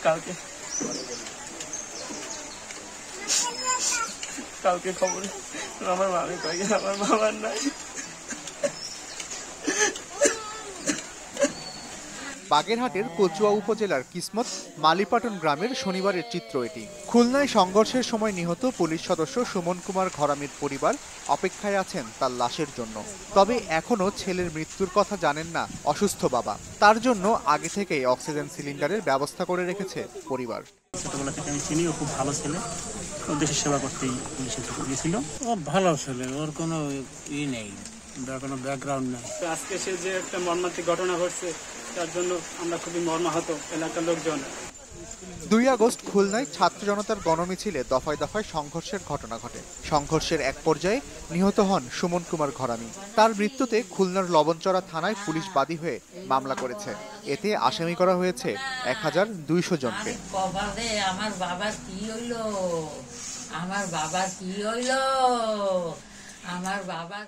কালকে কালকে খবর আমার মামি কই আমার বাবার নাই। বাগেরহাটের কচুয়া উপজেলার কিসমত মালিপাটন গ্রামের শনিবারের চিত্র এটি। খুলনায় সংঘর্ষের সময় নিহত পুলিশ সদস্য সুমন কুমার ঘরামির পরিবার অপেক্ষায় আছেন তার লাশের জন্য। তবে এখনো ছেলের মৃত্যুর কথা জানেন না অসুস্থ বাবা। তার জন্য আগে থেকেই অক্সিজেন সিলিন্ডারের ব্যবস্থা করে রেখেছে পরিবার। ছোটবেলা থেকে আমি চিনি, ও খুব ভালো ছেলে, ও দেশের সেবা করতেই পুলিশে গিয়েছিল। ও ভালো ছেলে, ওর কোনো নেই, কোনো ব্যাকগ্রাউন্ড নেই। আজকে সে যে একটা মর্মান্তিক ঘটনা ঘটছে, তার জন্য আমরা খুবই মর্মাহত এলাকার লোকজন। 2 আগস্ট খুলনায় ছাত্র জনতার গণমিছিলে দফায় দফায় সংঘর্ষের ঘটনা ঘটে। সংঘর্ষের এক পর্যায়ে নিহত হন সুমন কুমার ঘরামি। তার মৃত্যুতে খুলনার লবণচড়া থানায় পুলিশ বাদী হয়ে মামলা করেছে। এতে আসামি করা হয়েছে 1200 জনকে। আমার বাবার কি হইলো, আমার বাবার কি হইলো, আমার বাবা